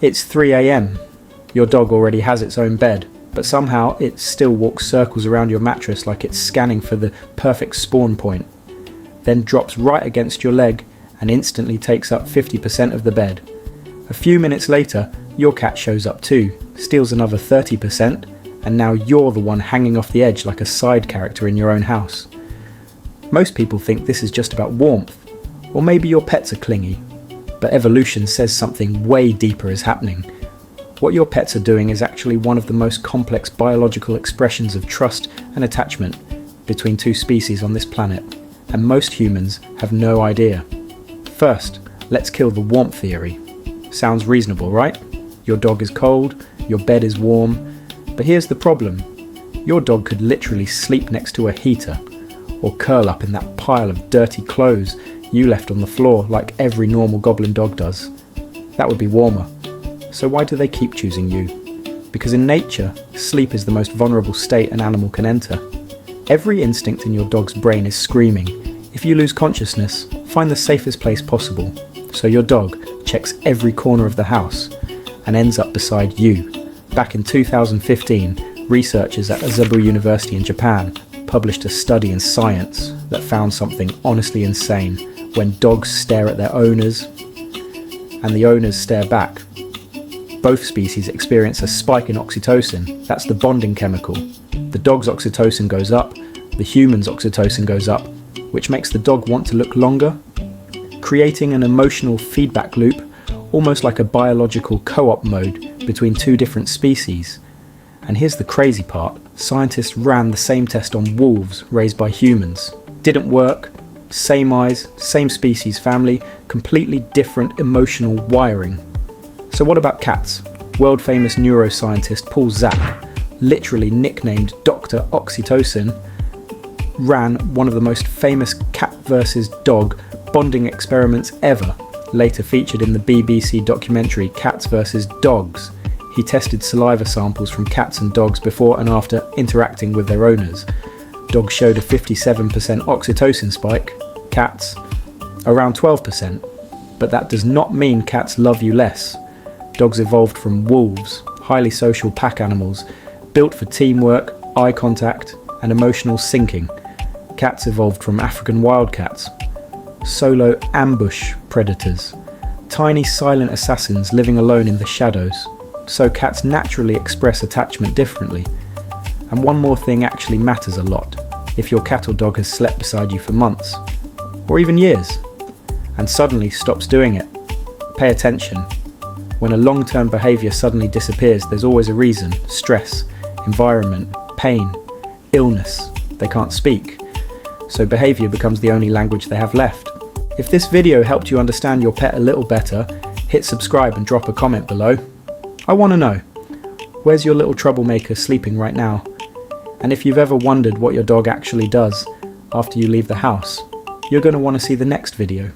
It's 3 AM. Your dog already has its own bed, but somehow it still walks circles around your mattress like it's scanning for the perfect spawn point, then drops right against your leg and instantly takes up 50% of the bed. A few minutes later, your cat shows up too, steals another 30%, and now you're the one hanging off the edge like a side character in your own house. Most people think this is just about warmth, or maybe your pets are clingy. But evolution says something way deeper is happening. What your pets are doing is actually one of the most complex biological expressions of trust and attachment between two species on this planet, and most humans have no idea. First, let's kill the warmth theory. Sounds reasonable, right? Your dog is cold, your bed is warm, but here's the problem. Your dog could literally sleep next to a heater, or curl up in that pile of dirty clothes you left on the floor like every normal goblin dog does. That would be warmer. So why do they keep choosing you? Because in nature, sleep is the most vulnerable state an animal can enter. Every instinct in your dog's brain is screaming, if you lose consciousness, find the safest place possible. So your dog checks every corner of the house and ends up beside you. Back in 2015, researchers at Azabu University in Japan published a study in Science that found something honestly insane. When dogs stare at their owners and the owners stare back, both species experience a spike in oxytocin. That's the bonding chemical. The dog's oxytocin goes up, the human's oxytocin goes up, which makes the dog want to look longer, creating an emotional feedback loop, almost like a biological co-op mode between two different species. And here's the crazy part, scientists ran the same test on wolves raised by humans. Didn't work. Same eyes, same species family, completely different emotional wiring. So what about cats? World famous neuroscientist Paul Zack, literally nicknamed Dr. Oxytocin, ran one of the most famous cat versus dog bonding experiments ever, later featured in the BBC documentary Cats vs Dogs. He tested saliva samples from cats and dogs before and after interacting with their owners. Dogs showed a 57% oxytocin spike, cats around 12%, but that does not mean cats love you less. Dogs evolved from wolves, highly social pack animals, built for teamwork, eye contact, and emotional syncing. Cats evolved from African wildcats, solo ambush predators, tiny silent assassins living alone in the shadows. So cats naturally express attachment differently. And one more thing actually matters a lot. If your cat or dog has slept beside you for months, or even years, and suddenly stops doing it, pay attention. When a long-term behaviour suddenly disappears, there's always a reason: stress, environment, pain, illness. They can't speak. So behaviour becomes the only language they have left. If this video helped you understand your pet a little better, hit subscribe and drop a comment below. I want to know, where's your little troublemaker sleeping right now? And if you've ever wondered what your dog actually does after you leave the house, you're going to want to see the next video.